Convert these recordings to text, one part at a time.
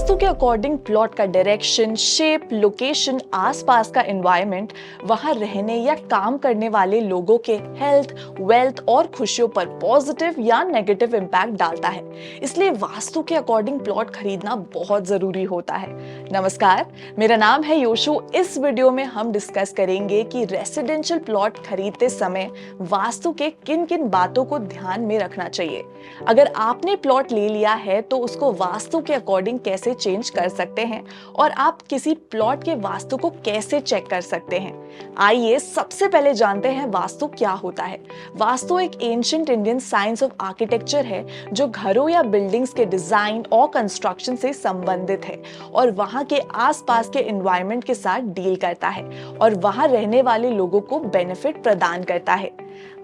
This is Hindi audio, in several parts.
वास्तु के अकॉर्डिंग प्लॉट का डायरेक्शन, शेप, लोकेशन, आसपास का एनवायरनमेंट वहां रहने या काम करने वाले लोगों के हेल्थ, वेल्थ और खुशियों पर पॉजिटिव या नेगेटिव इम्पैक्ट डालता है। इसलिए वास्तु के अकॉर्डिंग प्लॉट खरीदना बहुत जरूरी होता है। नमस्कार, मेरा नाम है योशु। इस वीडियो में हम डिस्कस करेंगे कि रेसिडेंशियल प्लॉट खरीदते समय वास्तु के किन किन बातों को ध्यान में रखना चाहिए। अगर आपने प्लॉट ले लिया है तो उसको वास्तु के अकॉर्डिंग कैसे चेंज कर सकते हैं और आप किसी प्लॉट के वास्तु को कैसे चेक कर सकते हैं। आइए सबसे पहले जानते हैं वास्तु क्या होता है। वास्तु एक ancient Indian science of architecture है जो घरों या बिल्डिंग्स के डिजाइन और कंस्ट्रक्शन से संबंधित है और वहां के आसपास के एनवायरनमेंट के साथ डील करता है और वहां रहने वाले लोगों को बेनिफिट प्रदान करता है।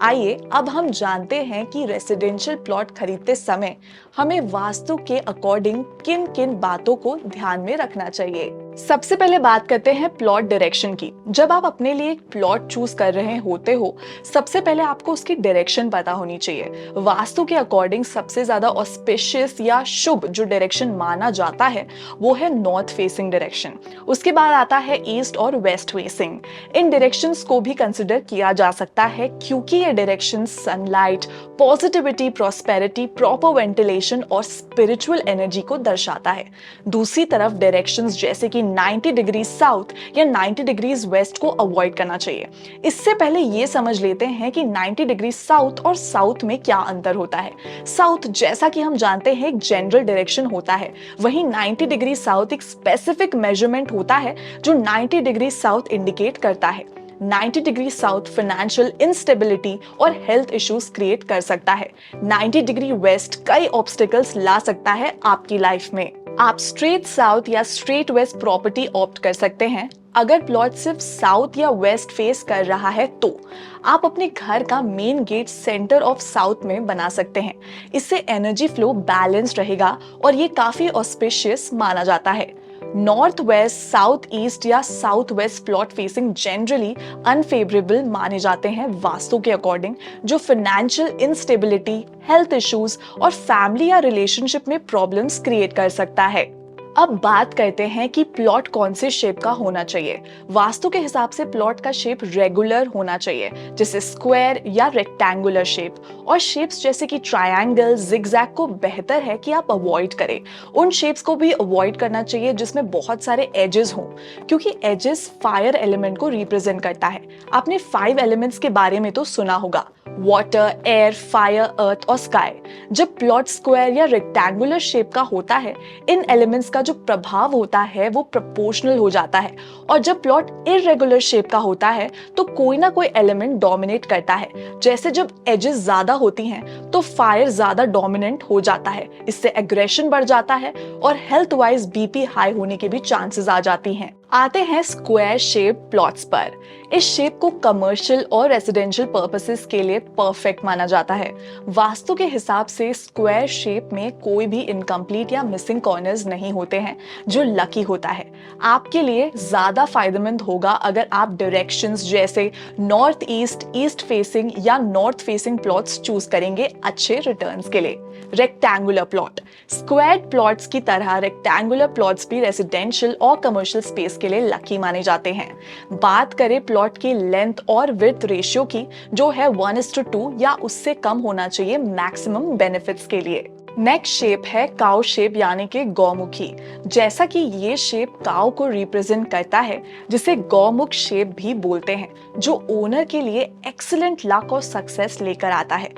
आइए अब हम जानते हैं कि रेसिडेंशियल प्लॉट खरीदते समय हमें वास्तु के अकॉर्डिंग किन किन बातों को ध्यान में रखना चाहिए। सबसे पहले बात करते हैं प्लॉट डायरेक्शन की। जब आप अपने लिए एक प्लॉट चूज कर रहे होते हो, सबसे पहले आपको उसकी डायरेक्शन पता होनी चाहिए। वास्तु के अकॉर्डिंग सबसे ज्यादा ऑस्पिशियस या शुभ जो डायरेक्शन माना जाता है वो है नॉर्थ फेसिंग डायरेक्शन। उसके बाद आता है ईस्ट और वेस्ट फेसिंग। इन डायरेक्शंस को भी कंसिडर किया जा सकता है क्योंकि ये direction sunlight, positivity, prosperity, proper ventilation और स्पिरिचुअल एनर्जी को दर्शाता है। दूसरी तरफ डायरेक्शंस जैसे कि 90 डिग्री साउथ या 90 डिग्रीज वेस्ट को अवॉइड करना चाहिए। इससे पहले ये समझ लेते हैं कि 90 डिग्री साउथ और साउथ में क्या अंतर होता है। साउथ जैसा कि हम जानते हैं एक जनरल डायरेक्शन होता है, वहीं 90 डिग्री साउथ एक स्पेसिफिक मेजरमेंट होता है जो 90 डिग्री साउथ इंडिकेट करता है। 90 डिग्री साउथ फाइनेंशियल इंस्टेबिलिटी और हेल्थ इश्यूज क्रिएट कर सकता है। 90 डिग्री वेस्ट कई ऑब्स्टिकल्स ला सकता है आपकी लाइफ में। आप स्ट्रेट साउथ या स्ट्रेट वेस्ट प्रॉपर्टी ऑप्ट कर सकते हैं। अगर प्लॉट सिर्फ साउथ या वेस्ट फेस कर रहा है तो आप अपने घर का main gate centre of south में बना सकते हैं। इससे एनर्जी फ्लो बैलेंस रहेगा और ये काफी ऑस्पिशियस माना जाता है। नॉर्थ वेस्ट, साउथ ईस्ट या south west plot facing generally unfavourable माने जाते हैं वास्तु के अकॉर्डिंग, जो फाइनेंशियल इंस्टेबिलिटी, हेल्थ इश्यूज और फैमिली या रिलेशनशिप में प्रॉब्लम्स क्रिएट कर सकता है। अब बात करते हैं कि प्लॉट कौन से शेप का होना चाहिए। वास्तु के हिसाब से प्लॉट का शेप रेगुलर होना चाहिए, जैसे स्क्वायर या रेक्टेंगुलर शेप, और शेप्स जैसे कि ट्रायंगल, जिगजैग को बेहतर है कि आप अवॉइड करें। उन शेप्स को भी अवॉइड करना चाहिए जिसमें बहुत सारे एजेस हों, क्योंकि एजेस फायर एलिमेंट को रिप्रेजेंट करता है। आपने 5 एलिमेंट्स के बारे में तो सुना होगा, वाटर, एयर, फायर, अर्थ और स्काई। जब प्लॉट स्क्वायर या रेक्टेंगुलर शेप का होता है, इन एलिमेंट्स का जो प्रभाव होता है वो प्रोपोर्शनल हो जाता है, और जब प्लॉट इररेगुलर शेप का होता है तो कोई ना कोई एलिमेंट डोमिनेट करता है। जैसे जब एजेस ज्यादा होती हैं तो फायर ज्यादा डोमिनेंट हो जाता है, इससे एग्रेशन बढ़ जाता है और हेल्थ वाइज बीपी हाई होने के भी चांसेस आ जाती हैं। आते हैं स्क्वायर शेप प्लॉट्स पर। इस शेप को कमर्शियल और रेसिडेंशियल पर्पसेस के लिए परफेक्ट माना जाता है। वास्तु के हिसाब से स्क्वायर शेप में कोई भी इनकम्प्लीट या मिसिंग कॉर्नर्स नहीं होते हैं, जो लकी होता है। आपके लिए ज्यादा फायदेमंद होगा अगर आप डायरेक्शंस जैसे नॉर्थ ईस्ट, ईस्ट फेसिंग या नॉर्थ फेसिंग प्लॉट्स चूज करेंगे अच्छे रिटर्न्स के लिए। रेक्टेंगुलर प्लॉट, स्क्वायर प्लॉट्स की तरह रेक्टेंगुलर प्लॉट्स भी रेसिडेंशियल और कमर्शियल स्पेस के लिए लकी माने जाते हैं। बात करें प्लॉट की लेंथ और विड्थ रेशियो की, जो है 1:2 या उससे कम होना चाहिए मैक्सिमम बेनिफिट्स के लिए। नेक्स्ट शेप है काउ शेप यानी कि गौमुखी। जैसा कि ये शेप काउ को रिप्रेजेंट करता है, जिसे गौमुख शेप भी बोलते हैं, जो ओनर के लिए एक्सीलेंट लक और सक्सेस लेकर आता है।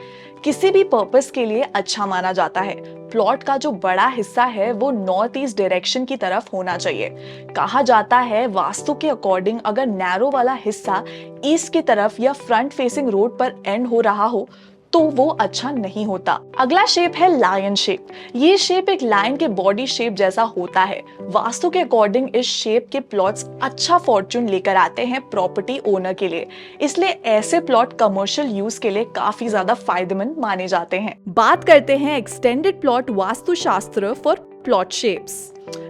किसी भी पर्पस के लिए अच्छा माना जाता है। प्लॉट का जो बड़ा हिस्सा है वो नॉर्थ ईस्ट डायरेक्शन की तरफ होना चाहिए। कहा जाता है वास्तु के अकॉर्डिंग अगर नैरो वाला हिस्सा ईस्ट की तरफ या फ्रंट फेसिंग रोड पर एंड हो रहा हो तो वो अच्छा नहीं होता। अगला शेप है लायन शेप। ये शेप एक लायन के बॉडी शेप जैसा होता है। वास्तु के अकॉर्डिंग इस शेप के प्लॉट्स अच्छा फॉर्चून लेकर आते हैं प्रॉपर्टी ओनर के लिए, इसलिए ऐसे प्लॉट कमर्शियल यूज के लिए काफी ज्यादा फायदेमंद माने जाते हैं। बात करते हैं एक्सटेंडेड प्लॉट वास्तु शास्त्र for plot shapes.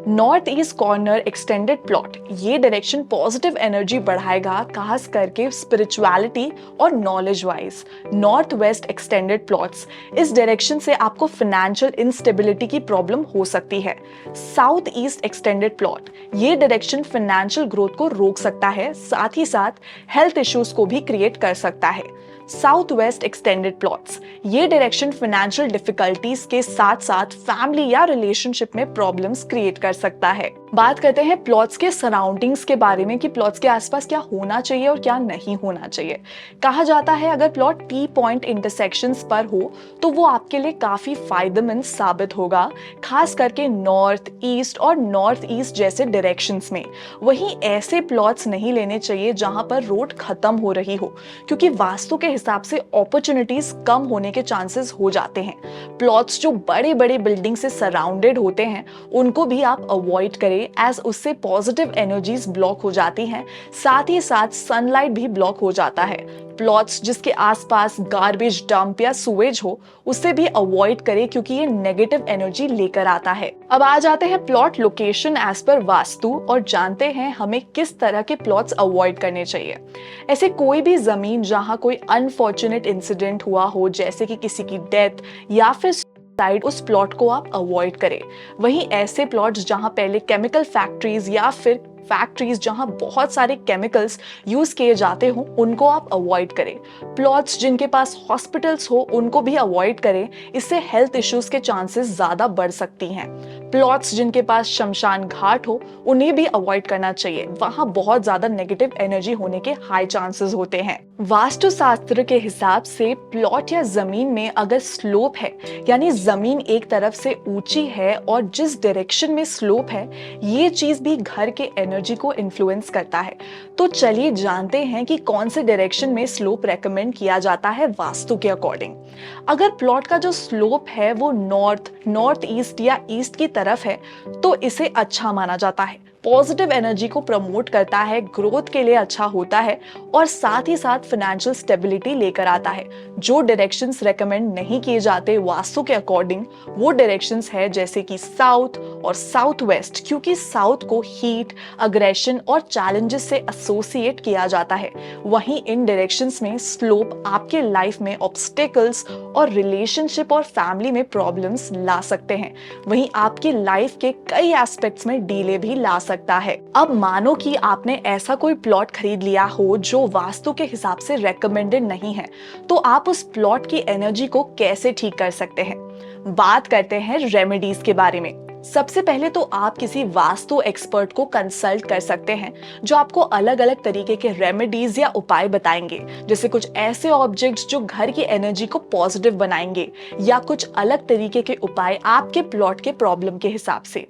North east corner extended plot, ये डायरेक्शन पॉजिटिव एनर्जी बढ़ाएगा, खास करके स्पिरिचुअलिटी और knowledge wise. North west extended plots, इस डायरेक्शन से आपको फाइनेंशियल इंस्टेबिलिटी की प्रॉब्लम हो सकती है। साउथ ईस्ट एक्सटेंडेड प्लॉट, ये डायरेक्शन फाइनेंशियल ग्रोथ को रोक सकता है, साथ ही साथ हेल्थ इश्यूज को भी क्रिएट कर सकता है। साउथ वेस्ट एक्सटेंडेड प्लॉट्स, ये डायरेक्शन फाइनेंशियल डिफिकल्टीज के साथ साथ फैमिली या रिलेशनशिप में प्रॉब्लम्स क्रिएट कर सकता है। बात करते हैं प्लॉट्स के सराउंडिंग्स के बारे में कि प्लॉट्स के आसपास क्या होना चाहिए और क्या नहीं होना चाहिए। कहा जाता है अगर प्लॉट T पॉइंट इंटरसेक्शंस पर हो तो वो आपके लिए काफी फायदेमंद साबित होगा, खास करके नॉर्थ ईस्ट और नॉर्थ ईस्ट जैसे डायरेक्शंस में। वहीं ऐसे प्लॉट्स नहीं लेने चाहिए जहां पर रोड खत्म हो रही हो, क्योंकि वास्तु के हिसाब से अपॉर्चुनिटीज कम होने के चांसेस हो जाते हैं। प्लॉट्स जो बड़े बड़े बिल्डिंग से सराउंडेड होते हैं उनको भी आप अवॉइड करें, एज उससे पॉजिटिव एनर्जीज ब्लॉक हो जाती हैं, साथ ही साथ सनलाइट भी ब्लॉक हो जाता है। प्लॉट्स जिसके आसपास गार्बेज डंप या सुवेज हो उसे भी अवॉइड करें, क्योंकि ये नेगेटिव एनर्जी लेकर आता है। अब आ जाते हैं plot location as per vastu और जानते हैं हमें किस तरह के प्लॉट्स अवॉइड करने चाहिए। ऐसे कोई भी जमीन जहां कोई अनफॉर्चुनेट इंसिडेंट हुआ हो, जैसे कि किसी की डेथ या फिर साइड, उस प्लॉट को आप अवॉइड करें। वहीं ऐसे प्लॉट्स जहां पहले केमिकल फैक्ट्रीज या फिर फैक्ट्रीज जहां बहुत सारे केमिकल्स यूज किए जाते हो उनको आप अवॉइड करें। प्लॉट्स जिनके पास हॉस्पिटल्स हो उनको भी अवॉइड करें, इससे हेल्थ इश्यूज के चांसेस ज्यादा बढ़ सकती हैं। प्लॉट्स जिनके पास शमशान घाट हो उन्हें भी अवॉइड करना चाहिए, वहां बहुत ज्यादा नेगेटिव एनर्जी होने के हाई चांसेस होते हैं। वास्तु शास्त्र के हिसाब से प्लॉट या जमीन में अगर स्लोप है, यानी जमीन एक तरफ से ऊंची है और जिस डायरेक्शन में स्लोप है, ये चीज भी घर के एनर्जी को इन्फ्लुएंस करता है। तो चलिए जानते हैं कि कौन से डायरेक्शन में स्लोप रेकमेंड किया जाता है वास्तु के अकॉर्डिंग। अगर प्लॉट का जो स्लोप है वो नॉर्थ ईस्ट या ईस्ट की तरफ है तो इसे अच्छा माना जाता है, पॉजिटिव एनर्जी को प्रमोट करता है, ग्रोथ के लिए अच्छा होता है और साथ ही साथ फाइनेंशियल स्टेबिलिटी लेकर आता है। जो डायरेक्शंस रेकमेंड नहीं किए जाते वास्तु के अकॉर्डिंग वो डायरेक्शंस है जैसे कि साउथ और साउथ वेस्ट, क्योंकि साउथ को हीट, अग्रेशन और चैलेंजेस से एसोसिएट किया जाता है। वहीं इन डायरेक्शंस में स्लोप आपके लाइफ में ऑब्स्टेकल्स और रिलेशनशिप और फैमिली में प्रॉब्लम्स ला सकते हैं। वहीं आपकी लाइफ के कई एस्पेक्ट्स में डिले भी ला सकता है। अब मानो कि आपने ऐसा कोई प्लॉट खरीद लिया हो जो वास्तु के हिसाब से रेकमेंडेड नहीं है, तो आप उस प्लॉट की एनर्जी को कैसे ठीक कर सकते हैं। बात करते हैं रेमेडीज के बारे में। सबसे पहले तो आप किसी वास्तु एक्सपर्ट को कंसल्ट कर सकते हैं जो आपको अलग अलग तरीके के रेमेडीज या उपाय बताएंगे, जैसे कुछ ऐसे ऑब्जेक्ट्स जो घर की एनर्जी को पॉजिटिव बनाएंगे या कुछ अलग तरीके के उपाय आपके प्लॉट के प्रॉब्लम के हिसाब से।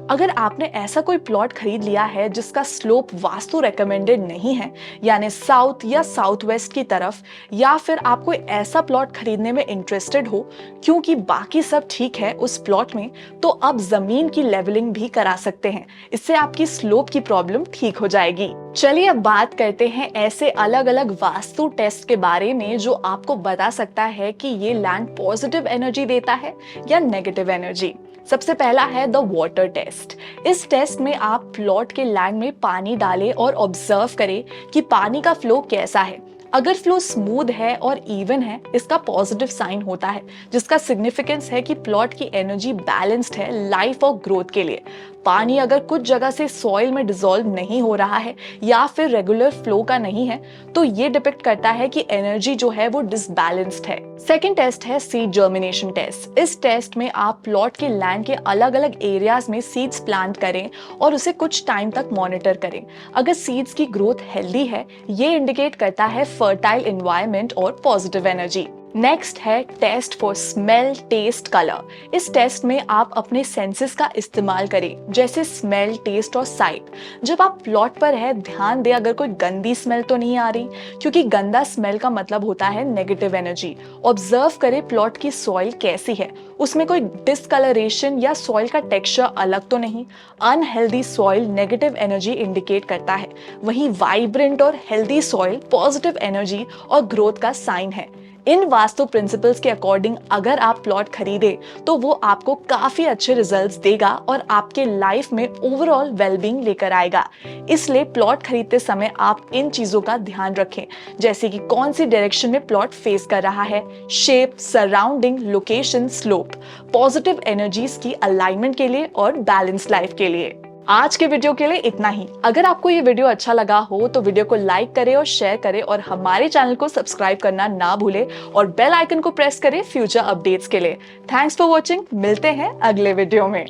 अगर आपने ऐसा कोई प्लॉट खरीद लिया है जिसका स्लोप वास्तु रेकमेंडेड नहीं है, यानी साउथ या साउथ वेस्ट की तरफ, या फिर आप कोई ऐसा प्लॉट खरीदने में इंटरेस्टेड हो क्योंकि बाकी सब ठीक है उस प्लॉट में, तो अब जमीन की लेवलिंग भी करा सकते हैं। इससे आपकी स्लोप की प्रॉब्लम ठीक हो जाएगी। चलिए अब बात करते हैं ऐसे अलग अलग वास्तु टेस्ट के बारे में जो आपको बता सकता है कि ये लैंड पॉजिटिव एनर्जी देता है या नेगेटिव एनर्जी। सबसे पहला है द वाटर टेस्ट। इस टेस्ट में आप प्लॉट के लैंड में पानी डालें और ऑब्जर्व करें कि पानी का फ्लो कैसा है। अगर फ्लो स्मूथ है और इवन है, इसका पॉजिटिव साइन होता है, जिसका सिग्निफिकेंस है कि प्लॉट की एनर्जी बैलेंस्ड है लाइफ और ग्रोथ के लिए। पानी अगर कुछ जगह से सॉइल में डिसॉल्व नहीं हो रहा है या फिर रेगुलर फ्लो का नहीं है, तो ये डिपेक्ट करता है कि एनर्जी जो है वो डिसबैलेंस्ड है। सेकेंड टेस्ट है सीड जर्मिनेशन टेस्ट। इस टेस्ट में आप प्लॉट के लैंड के अलग अलग एरियाज में सीड्स प्लांट करें और उसे कुछ टाइम तक मॉनिटर करें। अगर सीड्स की ग्रोथ हेल्दी है, ये इंडिकेट करता है फर्टाइल एनवायरनमेंट और पॉजिटिव एनर्जी। नेक्स्ट है test for smell, test, colour. इस टेस्ट में आप अपने सेंसेस का इस्तेमाल करें, जैसे स्मेल, टेस्ट और साइट। जब आप प्लॉट पर है, ध्यान दें अगर कोई गंदी स्मेल तो नहीं आ रही, क्योंकि गंदा स्मेल का मतलब होता है नेगेटिव एनर्जी। ऑब्जर्व करें प्लॉट की सॉइल कैसी है, उसमें कोई डिसकलरेशन या सॉइल का टेक्सचर अलग तो नहीं। Unhealthy soil negative energy indicate करता है, वहीं वाइब्रेंट और हेल्दी सॉइल पॉजिटिव एनर्जी और ग्रोथ का साइन है। इन वास्तु प्रिंसिपल्स के अकॉर्डिंग अगर आप प्लॉट खरीदे तो वो आपको काफी अच्छे रिजल्ट्स देगा और आपके लाइफ में ओवरऑल वेलबींग लेकर आएगा। इसलिए प्लॉट खरीदते समय आप इन चीजों का ध्यान रखें, जैसे कि कौन सी डायरेक्शन में प्लॉट फेस कर रहा है, shape, surrounding, location, slope, positive energies की अलाइनमेंट के लिए और बैलेंस लाइफ के लिए। आज के वीडियो के लिए इतना ही। अगर आपको ये वीडियो अच्छा लगा हो तो वीडियो को लाइक करें और शेयर करें और हमारे चैनल को सब्सक्राइब करना ना भूलें और बेल आइकन को प्रेस करें फ्यूचर अपडेट्स के लिए। Thanks for watching. मिलते हैं अगले वीडियो में।